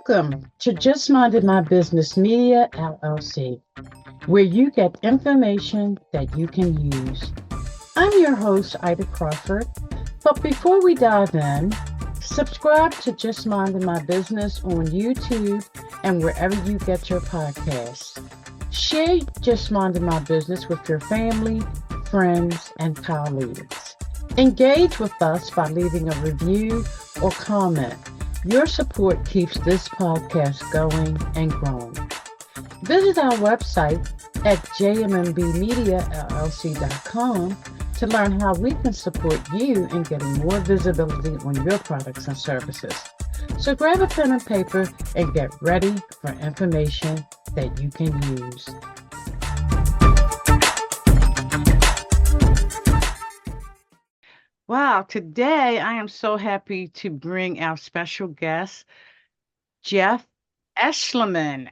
Welcome to Just Minded My Business Media LLC, where you get information that you can use. I'm your host, Ida Crawford. But before we dive in, subscribe to Just Minded My Business on YouTube and wherever you get your podcasts. Share Just Minded My Business with your family, friends, and colleagues. Engage with us by leaving a review or comment. Your support keeps this podcast going and growing. Visit our website at jmmbmediallc.com to learn how we can support you in getting more visibility on your products and services. So grab a pen and paper and get ready for information that you can use. Wow, today I am so happy to bring our special guest, Jeff Eschliman.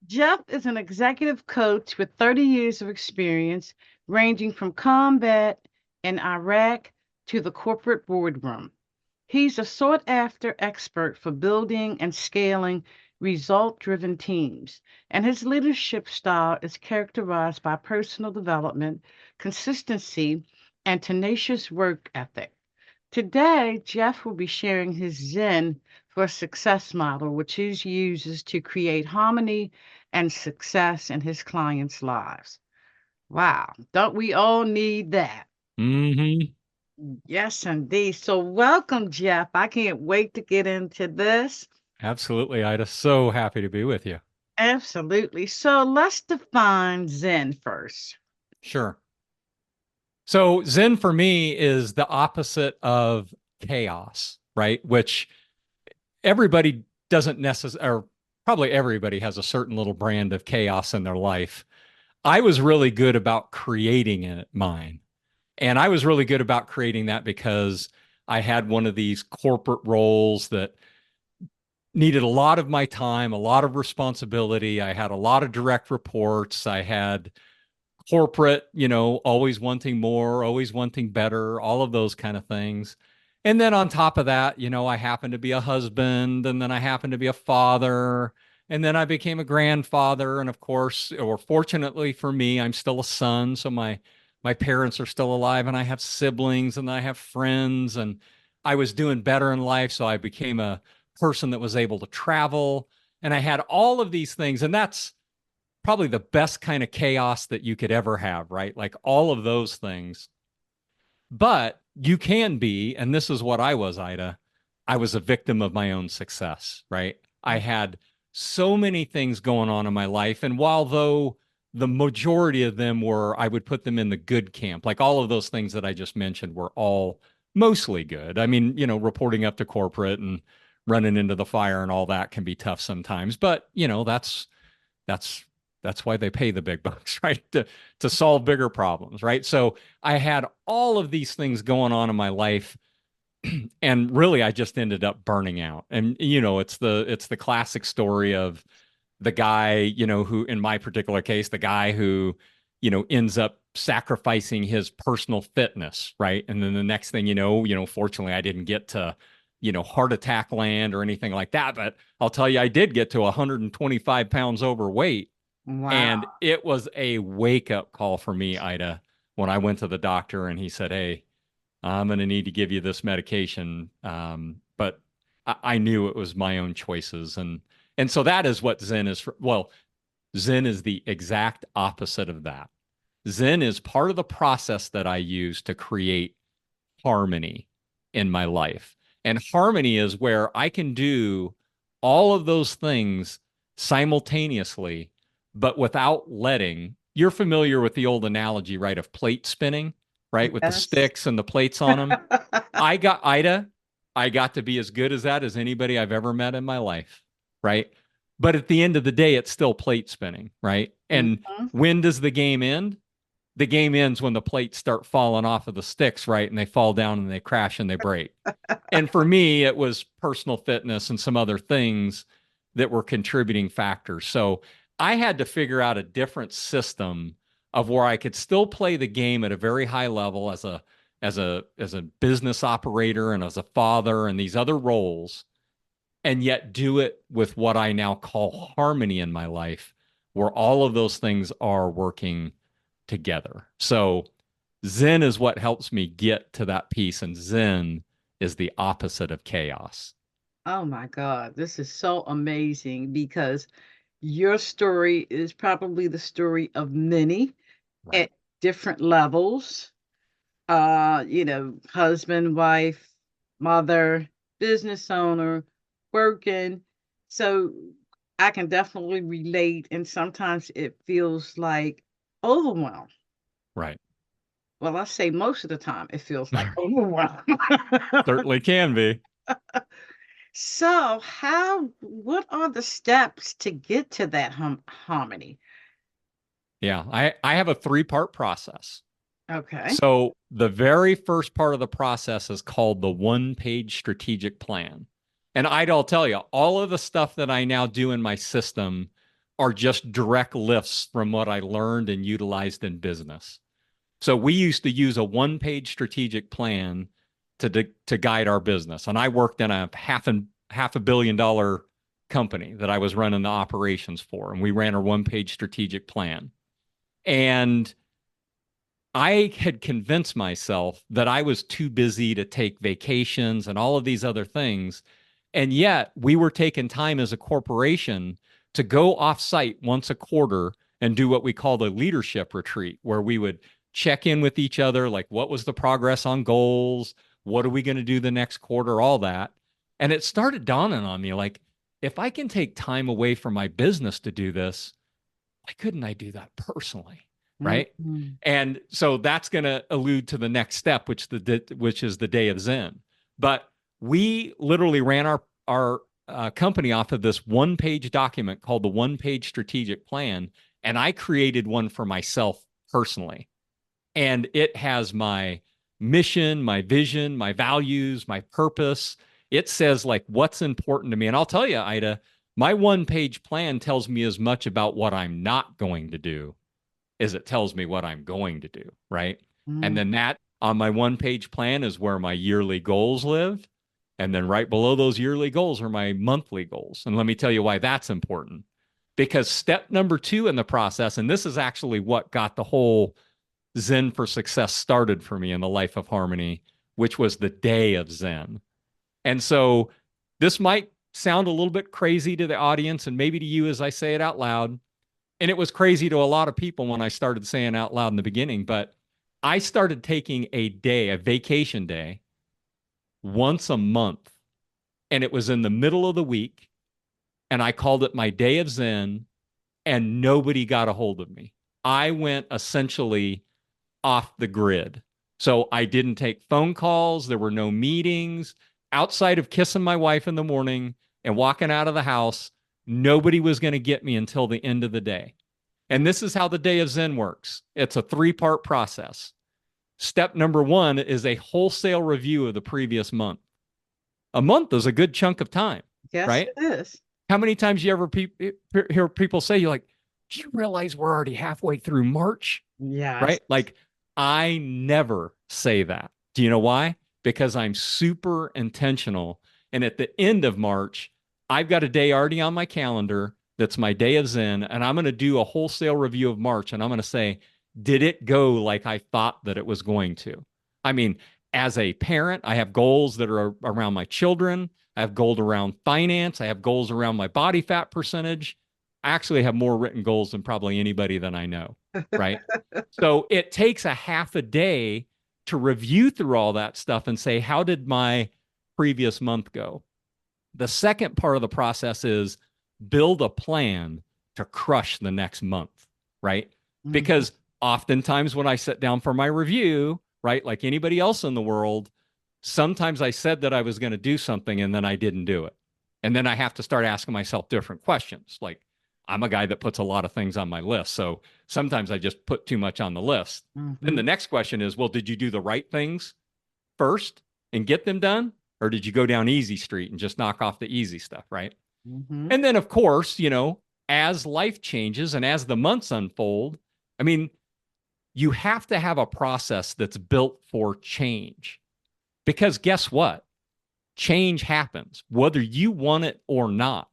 Jeff is an executive coach with 30 years of experience, ranging from combat in Iraq to the corporate boardroom. He's a sought-after expert for building and scaling result-driven teams, and his leadership style is characterized by personal development, consistency, and tenacious work ethic. Today, Jeff will be sharing his ZEN for success model, which he uses to create harmony and success in his clients' lives. Wow, don't we all need that? Mm-hmm. Yes, indeed. So welcome, Jeff. I can't wait to get into this. Absolutely, Ida. So happy to be with you. Absolutely. So let's define Zen first. Sure. So Zen for me is the opposite of chaos, right? Which everybody doesn't necessarily, or probably everybody has a certain little brand of chaos in their life. I was really good about creating it, mine. And I was really good about creating that because I had one of these corporate roles that needed a lot of my time, a lot of responsibility. I had a lot of direct reports. I had corporate, always wanting more, always wanting better, all of those kind of things. And then on top of that, I happened to be a husband, and then I happened to be a father, and then I became a grandfather. And of course, or fortunately for me, I'm still a son. So my parents are still alive, and I have siblings, and I have friends, and I was doing better in life. So I became a person that was able to travel, and I had all of these things. And that's probably the best kind of chaos that you could ever have, right? Like all of those things. But you can be, and this is what I was, Ida. I was a victim of my own success, right? I had so many things going on in my life. And while though the majority of them were, I would put them in the good camp, like all of those things that I just mentioned were all mostly good. I mean, reporting up to corporate and running into the fire and all that can be tough sometimes. But, that's that's why they pay the big bucks, right? To solve bigger problems, right? So I had all of these things going on in my life, and really I just ended up burning out. And it's the classic story of the guy, who in my particular case, the guy who, ends up sacrificing his personal fitness, right? And then the next thing fortunately I didn't get to heart attack land or anything like that. But I'll tell you, I did get to 125 pounds overweight. And Wow. it was a wake up call for me, Ida, when I went to the doctor and he said, "Hey, I'm going to need to give you this medication." But I knew it was my own choices. And so that is what Zen is. Well, Zen is the exact opposite of that. Zen is part of the process that I use to create harmony in my life. And harmony is where I can do all of those things simultaneously, but without letting. You're familiar with the old analogy, right, of plate spinning, right, with the Yes. sticks and the plates on them. I got to be as good as that as anybody I've ever met in my life, right? But at the end of the day, it's still plate spinning, right? And Mhm. when does the game end? The game ends when the plates start falling off of the sticks, right? And they fall down and they crash and they break. And for me, it was personal fitness and some other things that were contributing factors. So I had to figure out a different system of where I could still play the game at a very high level as a business operator and as a father and these other roles, and yet do it with what I now call harmony in my life, where all of those things are working together. So Zen is what helps me get to that peace, and Zen is the opposite of chaos. Oh my God, this is so amazing because your story is probably the story of many Right. at different levels. Husband, wife, mother, business owner, working. So I can definitely relate, and sometimes it feels like overwhelm. Right. Well, I say most of the time it feels like overwhelm. Certainly can be. So, what are the steps to get to that harmony? Yeah. I have a three-part process. Okay. So the very first part of the process is called the one-page strategic plan. And I'll tell you, all of the stuff that I now do in my system are just direct lifts from what I learned and utilized in business. So we used to use a one-page strategic plan to guide our business. And I worked in a half a billion dollar company that I was running the operations for, and we ran a one-page strategic plan. And I had convinced myself that I was too busy to take vacations and all of these other things. And yet we were taking time as a corporation to go off site once a quarter and do what we called a leadership retreat, where we would check in with each other, like what was the progress on goals? What are we going to do the next quarter? All that. And it started dawning on me like, if I can take time away from my business to do this, why couldn't I do that personally? Right. Mhm. And so that's going to allude to the next step, which is the day of Zen. But we literally ran our company off of this one page document called the one page strategic plan, and I created one for myself personally. And it has my mission, my vision, my values, my purpose. It says like what's important to me. And I'll tell you, Ida, my one page plan tells me as much about what I'm not going to do as it tells me what I'm going to do. Right. And Mm. then that on my one page plan is where my yearly goals live. And then right below those yearly goals are my monthly goals. And let me tell you why that's important. Because step number two in the process, and this is actually what got the whole Zen for success started for me in the life of harmony, which was the day of Zen. And so this might sound a little bit crazy to the audience and maybe to you as I say it out loud. And it was crazy to a lot of people when I started saying out loud in the beginning, but I started taking a day, a vacation day, once a month. And it was in the middle of the week. And I called it my day of Zen, and nobody got a hold of me. I went essentially off the grid. So I didn't take phone calls. There were no meetings. Outside of kissing my wife in the morning and walking out of the house, nobody was going to get me until the end of the day. And this is how the day of Zen works. It's a three-part process. Step number one is a wholesale review of the previous month. A month is a good chunk of time, Yes, right? it is. How many times you ever hear people say, you're like, do you realize we're already halfway through March? Yes. Right? Like, I never say that. Do you know why? Because I'm super intentional. And at the end of March, I've got a day already on my calendar that's my day of Zen. And I'm going to do a wholesale review of March. And I'm going to say, did it go like I thought that it was going to? I mean, as a parent, I have goals that are around my children. I have goals around finance. I have goals around my body fat percentage. I actually have more written goals than probably anybody that I know. Right. So it takes a half a day to review through all that stuff and say, how did my previous month go? The second part of the process is build a plan to crush the next month, right? Mhm. Because oftentimes when I sit down for my review, right, like anybody else in the world, sometimes I said that I was going to do something and then I didn't do it. And then I have to start asking myself different questions. Like, I'm a guy that puts a lot of things on my list. So sometimes I just put too much on the list. Then Mhm. the next question is, well, did you do the right things first and get them done? Or did you go down easy street and just knock off the easy stuff, right? Mhm. And then, of course, as life changes and as the months unfold, I mean, you have to have a process that's built for change. Because guess what? change happens, whether you want it or not.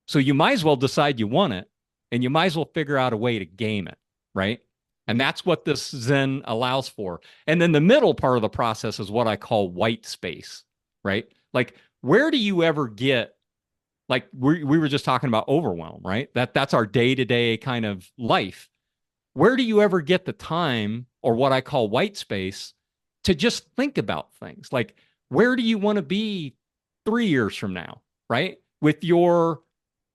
So you might as well decide you want it, and you might as well figure out a way to game it, right? And Yeah. that's what this Zen allows for. And then the middle part of the process is what I call white space, right? Like, where do you ever get, like we were just talking about overwhelm, right? That's our day-to-day kind of life. Where do you ever get the time, or what I call white space, to just think about things? Like, where do you want to be 3 years from now, right? With your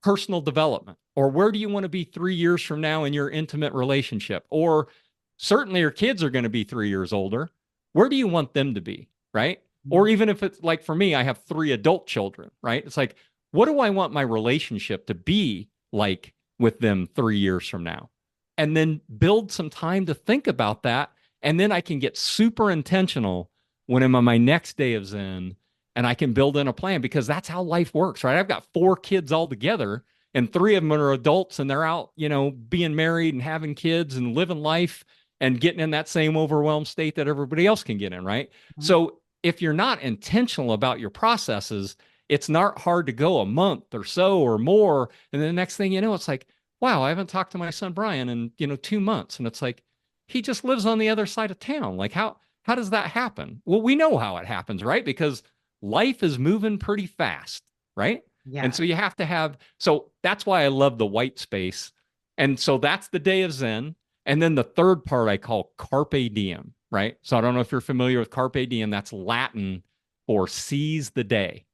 personal development, or where do you want to be 3 years from now in your intimate relationship? Or certainly your kids are going to be 3 years older. Where do you want them to be, right? Or even if it's like, for me, I have 3 adult children, right? It's like, what do I want my relationship to be like with them 3 years from now? And then build some time to think about that. And then I can get super intentional when I'm on my next day of Zen, and I can build in a plan, because that's how life works, right? I've got 4 kids all together, and 3 of them are adults, and they're out, being married and having kids and living life and getting in that same overwhelmed state that everybody else can get in, right? Mhm. So if you're not intentional about your processes, it's not hard to go a month or so or more. And then the next thing you know, it's like, wow, I haven't talked to my son Brian in, 2 months. And it's like, he just lives on the other side of town. Like, how does that happen? Well, we know how it happens, right? Because life is moving pretty fast, right? And Yeah. so you have to have, so that's why I love the white space. And so that's the day of Zen. And then the third part I call carpe diem, right? So I don't know if you're familiar with carpe diem. That's Latin for seize the day.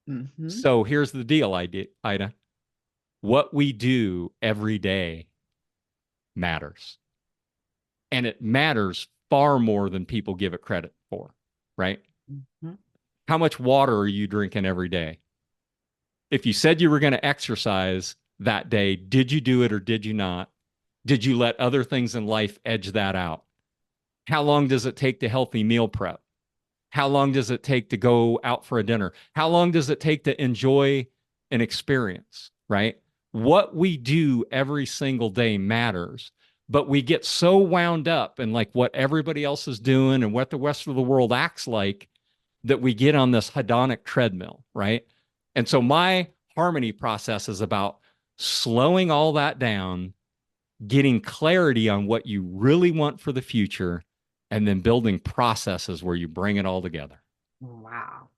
Hmm. So here's the deal, Ida. What we do every day matters. And it matters far more than people give it credit for, right? Hmm. How much water are you drinking every day? If you said you were going to exercise that day, did you do it or did you not? Did you let other things in life edge that out? How long does it take to healthy meal prep? How long does it take to go out for a dinner? How long does it take to enjoy an experience, right? What we do every single day matters, but we get so wound up in like what everybody else is doing and what the rest of the world acts like, that we get on this hedonic treadmill, right? And so my harmony process is about slowing all that down, getting clarity on what you really want for the future, and then building processes where you bring it all together. Wow.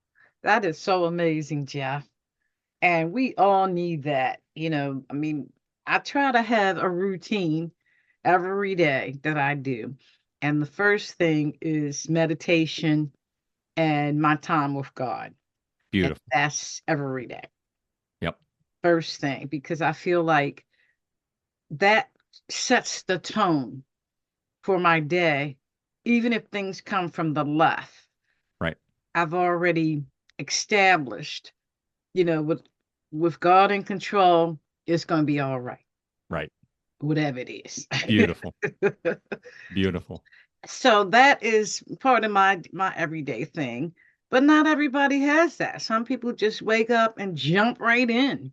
That is so amazing, Jeff. And we all need that. I mean, I try to have a routine every day that I do. And the first thing is meditation and my time with God. And Beautiful. that's every day. Yep. First thing, because I feel like that sets the tone for my day, even if things come from the left. Right. I've already established, with God in control, it's going to be all right, Right. whatever it is. Beautiful. Beautiful. So that is part of my everyday thing, but not everybody has that. Some people just wake up and jump right in.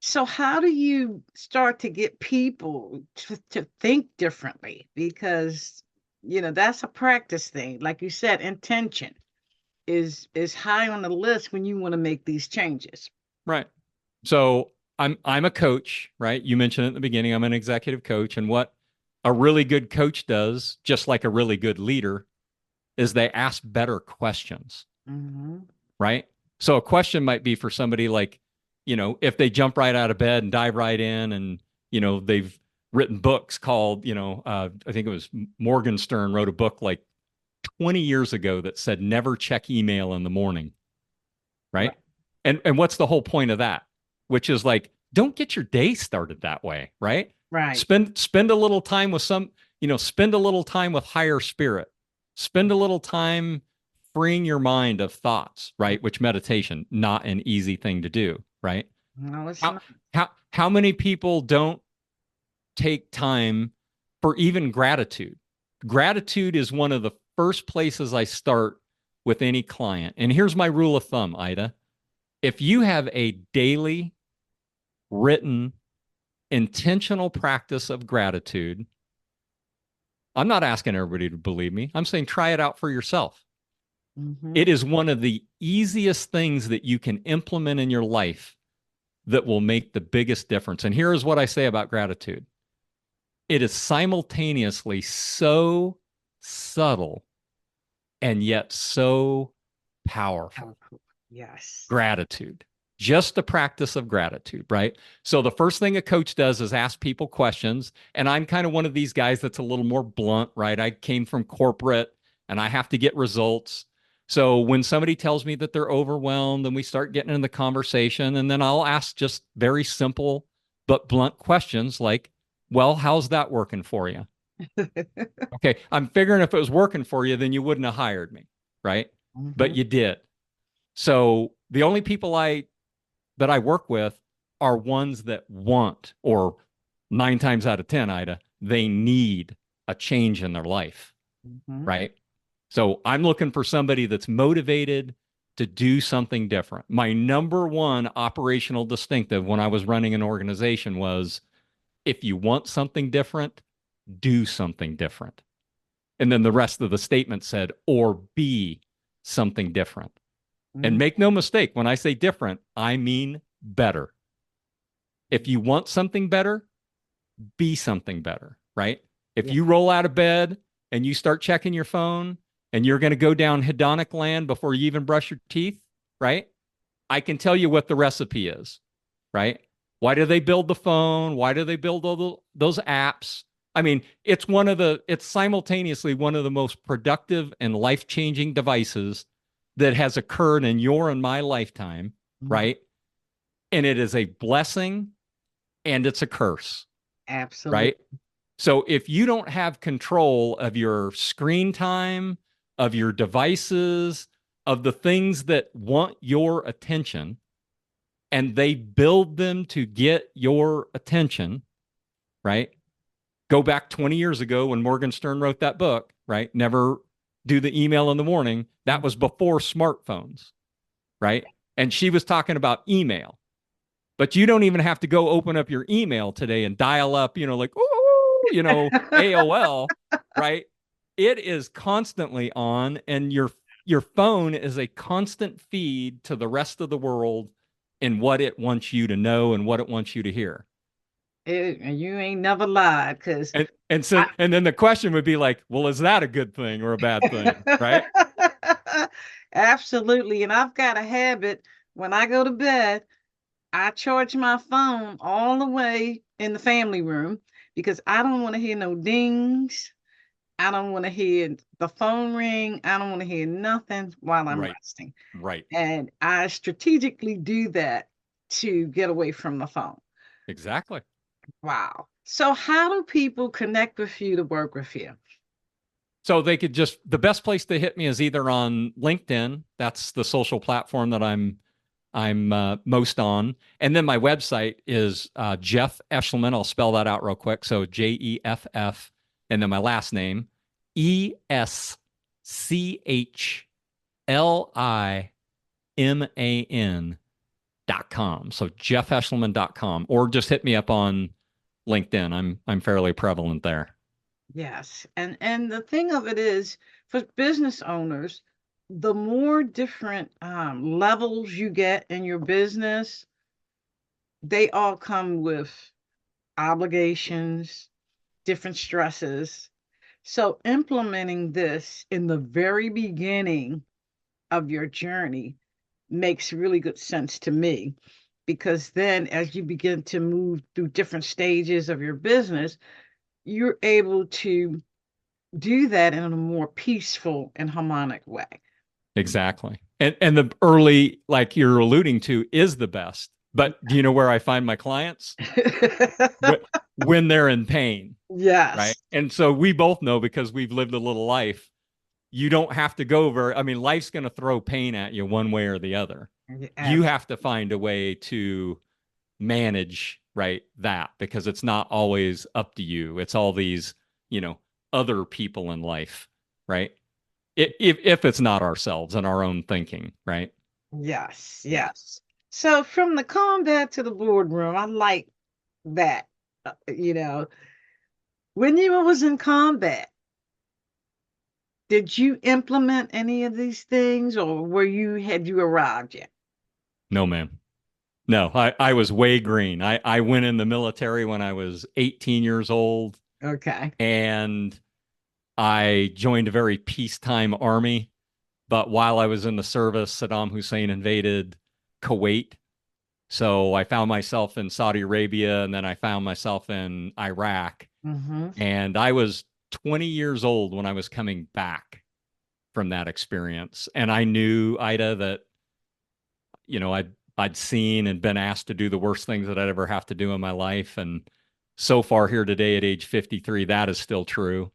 So how do you start to get people to think differently? Because that's a practice thing. Like you said, intention is high on the list when you want to make these changes. Right. So I'm a coach, right? You mentioned at the beginning, I'm an executive coach. And what a really good coach does, just like a really good leader, is they ask better questions, Hmm. right? So a question might be for somebody like, if they jump right out of bed and dive right in, and, they've written books called, I think it was Morgenstern wrote a book like 20 years ago that said, never check email in the morning, right? Right. And what's the whole point of that? Which is like, don't get your day started that way, right? Right. Spend a little time with spend a little time with higher spirit. Spend a little time freeing your mind of thoughts, right? Which meditation, not an easy thing to do, right? No, it's How not. how many people don't take time for even gratitude? Gratitude is one of the first places I start with any client. And here's my rule of thumb, Ida. If you have a daily written intentional practice of gratitude, I'm not asking everybody to believe me. I'm saying try it out for yourself. Mm-hmm. It is one of the easiest things that you can implement in your life that will make the biggest difference. And here is what I say about gratitude. It is simultaneously so subtle and yet so powerful. Powerful. Yes. Gratitude, just the practice of gratitude, right? So the first thing a coach does is ask people questions. And I'm kind of one of these guys that's a little more blunt, right? I came from corporate and I have to get results. So when somebody tells me that they're overwhelmed and we start getting in the conversation, and then I'll ask just very simple but blunt questions like, well, how's that working for you? Okay, I'm figuring if it was working for you, then you wouldn't have hired me, right? But Mm-hmm. you did. So the only people I work with are ones that want, or 9 times out of 10, Ida, they need a change in their life, Mm-hmm. right? So I'm looking for somebody that's motivated to do something different. My number one operational distinctive when I was running an organization was if you want something different, do something different. And then the rest of the statement said, or be something different. And Mm-hmm. make no mistake, when I say different, I mean better. If you want something better, be something better, right? If Yeah. you roll out of bed and you start checking your phone and you're going to go down hedonic land before you even brush your teeth, right? I can tell you what the recipe is, right? Why do they build the phone? Why do they build those apps? I mean, it's simultaneously one of the most productive and life-changing devices that has occurred in your and my lifetime, Mm-hmm. right? And it is a blessing and it's a curse, Absolutely. right? So if you don't have control of your screen time, of your devices, of the things that want your attention, and they build them to get your attention, right? Go back 20 years ago when Morgan Stern wrote that book, right? Never do the email in the morning. That was before smartphones, right? And she was talking about email. But you don't even have to go open up your email today and dial up, like, ooh, AOL, right? It is constantly on, and your phone is a constant feed to the rest of the world in what it wants you to know and what it wants you to hear. And you ain't never lied, because And then the question would be like, well, is that a good thing or a bad thing, right? absolutely. And I've got a habit when I go to bed, I charge my phone all the way in the family room because I don't want to hear no dings. I don't want to hear the phone ring. I don't want to hear nothing while I'm Right, resting. right, And I strategically do that to get away from the phone. exactly. Wow. So, how do people connect with you to work with you? So they could just the best place to hit me is either on LinkedIn. That's the social platform that I'm most on, and then my website is Jeff Eschliman. I'll spell that out real quick. So Jeff, and then my last name ESCHLIMAN.com. So JeffEschliman.com, or just hit me up on LinkedIn. I'm fairly prevalent there. Yes. And the thing of it is, for business owners, the more different levels you get in your business, they all come with obligations, different stresses. So, implementing this in the very beginning of your journey makes really good sense to me, because then as you begin to move through different stages of your business, you're able to do that in a more peaceful and harmonic way. Exactly. And the early, like you're alluding to, is the best. But do you know where I find my clients? When they're in pain, right? Yes. And so we both know because we've lived a little life, you don't have to go very, I mean, life's going to throw pain at you one way or the other. You Abs- have to find a way to manage, right, that because it's not always up to you. It's all these, you know, other people in life, right? If it's not ourselves and our own thinking, right? yes, Yeah. yes. So from the combat to the boardroom, I like that. When you was in combat, Did you implement any of these things, or had you arrived yet? No, ma'am. No, I was way green. I went in the military when I was 18 years old, Okay. and I joined a very peacetime army. But while I was in the service, Saddam Hussein invaded Kuwait. So I found myself in Saudi Arabia, and then I found myself in Iraq. Mm-hmm. And I was 20 years old when I was coming back from that experience. And I knew, Ida, that, I'd seen and been asked to do the worst things that I'd ever have to do in my life. And so far here today at age 53, that is still true.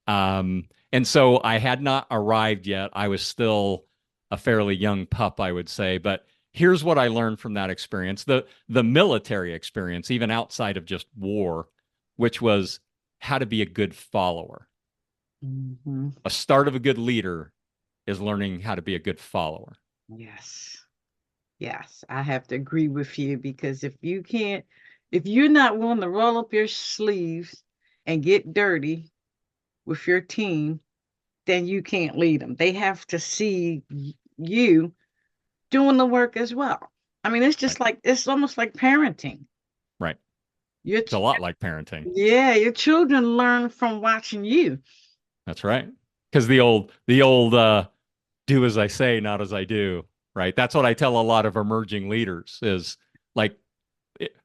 And so I had not arrived yet. I was still a fairly young pup, I would say. But here's what I learned from that experience, the military experience, even outside of just war, which was how to be a good follower. Mm-hmm. A start of a good leader is learning how to be a good follower. Yes. Yes, I have to agree with you because if you're not willing to roll up your sleeves and get dirty with your team, then you can't lead them. They have to see you doing the work as well. I mean, Right. it's almost like parenting. Right. Your It's a ch- lot like parenting. yeah, your children learn from watching you. That's right. Because the old do as I say, not as I do. Right. That's what I tell a lot of emerging leaders is like,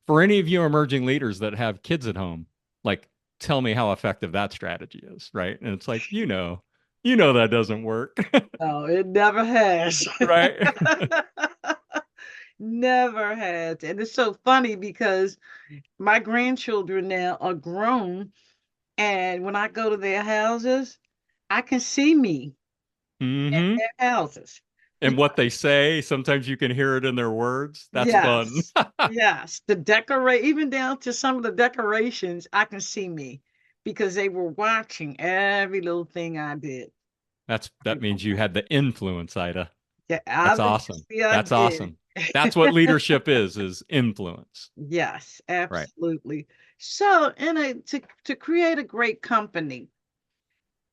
for any of you emerging leaders that have kids at home, like, tell me how effective that strategy is. Right. And it's like, that doesn't work. Oh, it never has. Right. Never has. And it's so funny because my grandchildren now are grown, and when I go to their houses, I can see me in Hmm. their houses. And what they say, sometimes you can hear it in their words. That's fun. Yes, yes. The decorate, even down to some of the decorations, I can see me because they were watching every little thing I did. That means you had the influence, Ida. Yeah, That's awesome. obviously I That's did. awesome. That's what leadership is influence. Yes, Right. absolutely. So, to create a great company,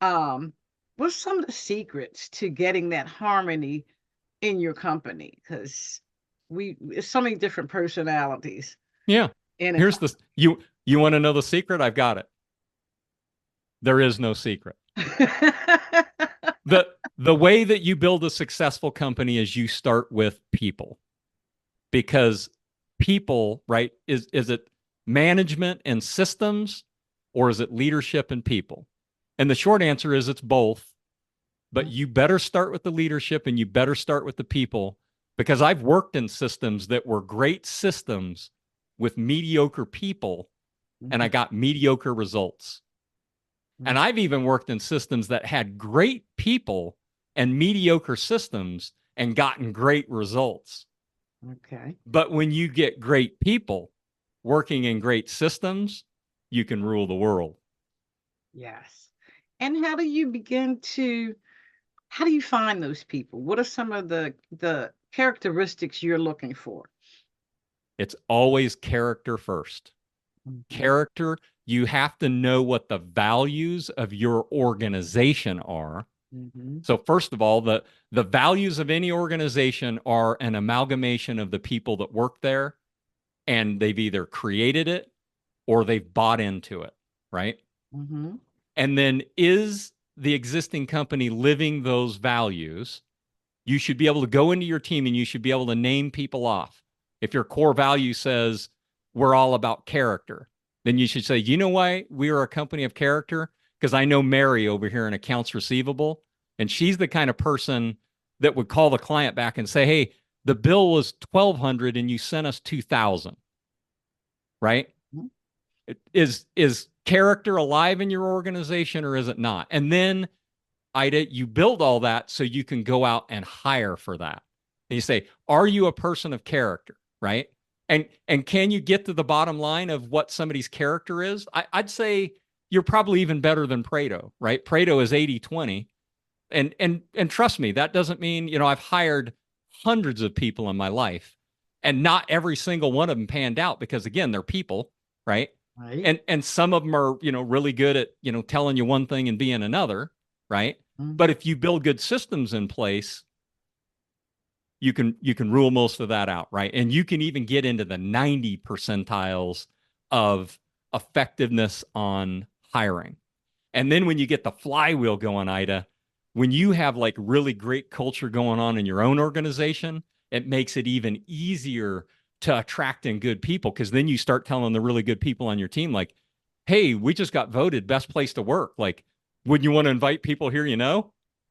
um, what's some of the secrets to getting that harmony in your company? Because it's so many different personalities Yeah. in a Here's the you want to know the secret? I've got it. There is no secret. company. The way that you build a successful company is you start with people. Because people, right, is it management and systems, or is it leadership and people? And the short answer is it's both. But you better start with the leadership and you better start with the people, because I've worked in systems that were great systems with mediocre people, and I got mediocre results. And I've even worked in systems that had great people and mediocre systems and gotten great results. Okay. But when you get great people working in great systems, you can rule the world. Yes. And how do you find those people? What are some of the characteristics you're looking for? It's always character first. Mhm. Character, you have to know what the values of your organization are. Mhm. So first of all, the values of any organization are an amalgamation of the people that work there, and they've either created it or they've bought into it, right? Mhm. And then is the existing company living those values? You should be able to go into your team and you should be able to name people off. If your core value says we're all about character, then you should say, you know why we are a company of character? Because I know Mary over here in accounts receivable, and she's the kind of person that would call the client back and say, hey, the bill was 1,200 and you sent us 2,000, right? Mhm. Is character alive in your organization or is it not? And then, Ida, you build all that so you can go out and hire for that. And you say, are you a person of character, right? And can you get to the bottom line of what somebody's character is? I'd say you're probably even better than Pareto, right? Pareto is 80-20. And trust me, that doesn't mean, I've hired hundreds of people in my life, and not every single one of them panned out, because again, they're people, right? Right. And some of them are, really good at, telling you one thing and being another, right? But Mm-hmm. if you build good systems in place, you can rule most of that out, right? And you can even get into the 90 percentiles of effectiveness on hiring. And then when you get the flywheel going, Ida, when you have like really great culture going on in your own organization, it makes it even easier to attract in good people because then you start telling the really good people on your team, like, hey, we just got voted best place to work. Like, wouldn't you want to invite people here,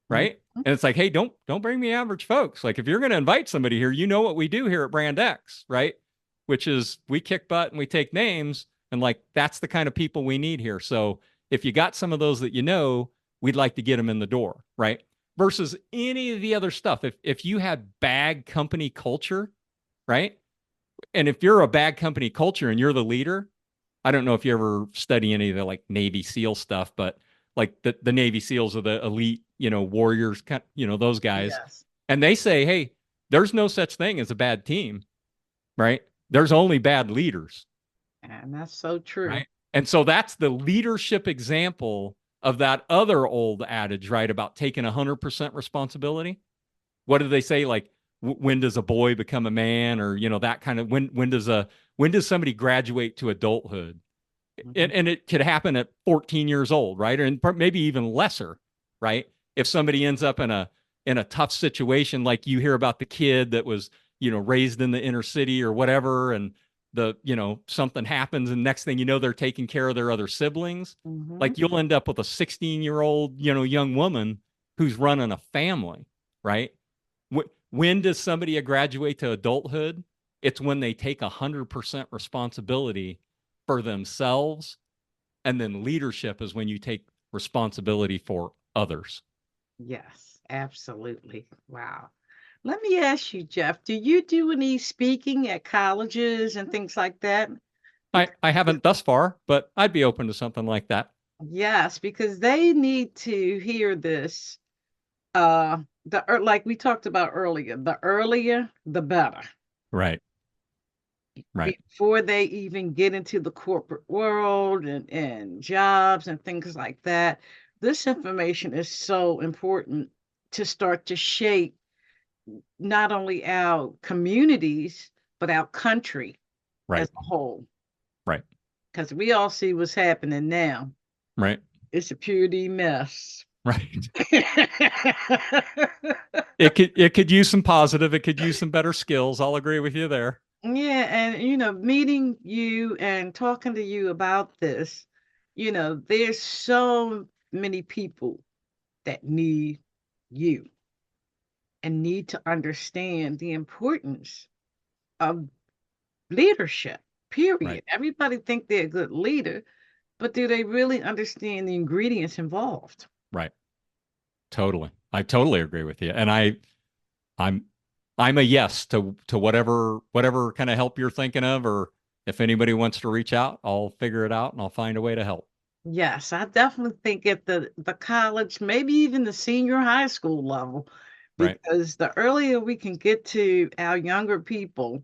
right? Mm-hmm. And it's like, hey, don't bring me average folks. Like if you're going to invite somebody here, you know what we do here at Brand X, right? Which is we kick butt and we take names, and like that's the kind of people we need here. So if you got some of those that we'd like to get them in the door, right? Versus any of the other stuff. If you had bad company culture, right? And if you're a bad company culture and you're the leader, I don't know if you ever study any of the like Navy SEAL stuff, but like the Navy SEALs are the elite, warriors, those guys. Yes. And they say, hey, there's no such thing as a bad team, right? There's only bad leaders, And that's so true. right? And so that's the leadership example of that other old adage, right? About taking 100% responsibility. What do they say? Like, when does a boy become a man, or that kind of when does somebody graduate to adulthood? Mm-hmm. And it could happen at 14 years old, right? And maybe even lesser, right? If somebody ends up in a tough situation, like you hear about the kid that was, raised in the inner city or whatever, and something happens, and next thing you know, they're taking care of their other siblings. Mm-hmm. Like you'll end up with a 16-year-old, young woman who's running a family, right? When does somebody graduate to adulthood? It's when they take 100% responsibility for themselves. And then leadership is when you take responsibility for others. Yes, absolutely. Wow. Let me ask you, Jeff, do you do any speaking at colleges and things like that? I Because, haven't thus far, but I'd be open to something like that. yes, because they need to hear this. Like we talked about earlier, the earlier, the better. Right. Right. Before they even get into the corporate world and jobs and things like that, this information is so important to start to shape not only our communities, but our country as Right. a whole. Right. Because we all see what's happening now. Right. It's a purity mess. Right. It could use some positive. It could use some better skills. I'll agree with you there. Yeah, and meeting you and talking to you about this, there's so many people that need you and need to understand the importance of leadership. Right. Period. Everybody think they're a good leader, but do they really understand the ingredients involved? Right. Totally. I totally agree with you. And I'm I'm a yes to whatever kind of help you're thinking of, or if anybody wants to reach out, I'll figure it out and I'll find a way to help. Yes, I definitely think at the college, maybe even the senior high school level, Right. because the earlier we can get to our younger people,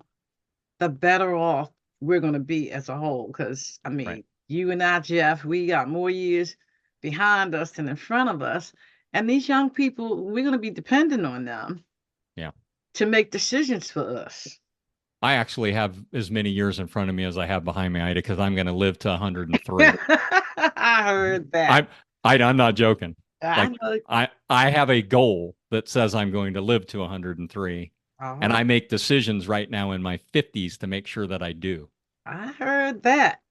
the better off we're going to be as a whole. Because, I Right. mean, you and I, Jeff, we got more years behind us than in front of us. And these young people, we're going to be dependent on them Yeah. to make decisions for us. I actually have as many years in front of me as I have behind me, Ida, because I'm going to live to 103. I heard that. I'm I'm not joking. I Like know. I have a goal that says I'm going to live to 103, and Oh, I make decisions right now in my 50s to make sure that I do. I heard that.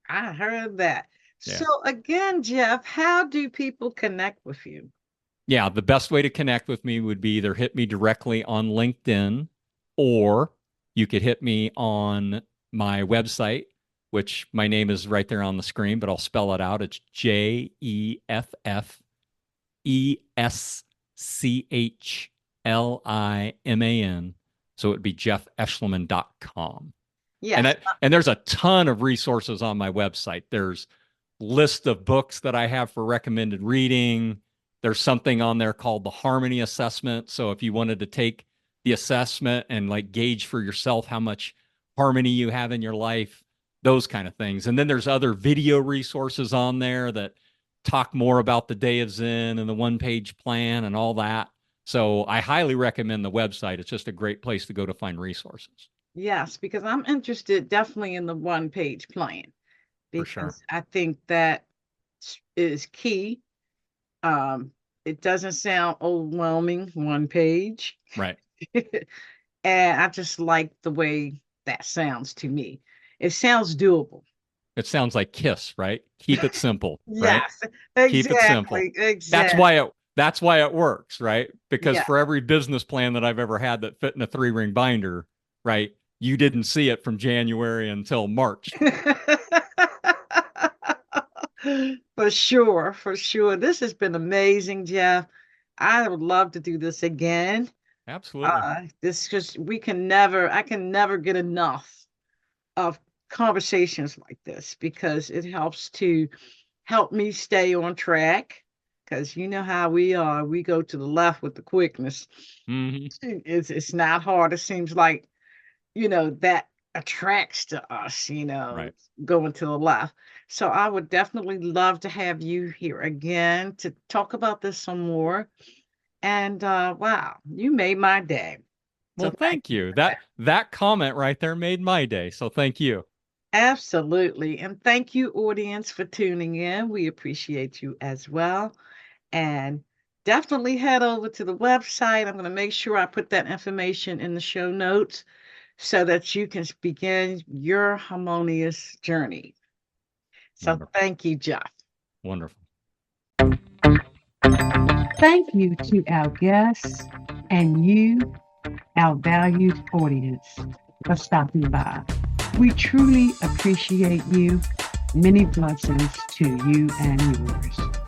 I heard that. Yeah. So again, Jeff, how do people connect with you? Yeah, the best way to connect with me would be either hit me directly on LinkedIn, or you could hit me on my website, which my name is right there on the screen, but I'll spell it out. It's JeffEschliman. So it would be jeffeschliman.com. And Yes. that, and there's a ton of resources on my website. There's list of books that I have for recommended reading. There's something on there called the Harmony Assessment. So if you wanted to take the assessment and like gauge for yourself how much harmony you have in your life, those kind of things. And then there's other video resources on there that talk more about the day of Zen and the one-page plan and all that. So I highly recommend the website. It's just a great place to go to find resources. Yes, because I'm interested definitely in the one-page plan For sure. because I think that is key. It doesn't sound overwhelming, one page. Right. And I just like the way that sounds to me. It sounds doable. It sounds like KISS, right? Keep it simple, right? Yes, Keep it simple. exactly, exactly. That's why it works, right? Because Yeah. for every business plan that I've ever had that fit in a 3-ring binder, right? You didn't see it from January until March. For sure, for sure. This has been amazing, Jeff. I would love to do this again. Absolutely. This just I can never get enough of conversations like this because it helps to help me stay on track. Because you know how we are, we go to the left with the quickness. Hmm. It's not hard. It seems like that attracts to us, Right. going to the left. So I would definitely love to have you here again to talk about this some more. And wow, you made my day. Well, So thank thank you you. for that. That comment right there made my day. So thank you. Absolutely. And thank you, audience, for tuning in. We appreciate you as well. And definitely head over to the website. I'm going to make sure I put that information in the show notes so that you can begin your harmonious journey. So Wonderful. thank you, Jeff. Wonderful. Thank you to our guests and you, our valued audience, for stopping by. We truly appreciate you. Many blessings to you and yours.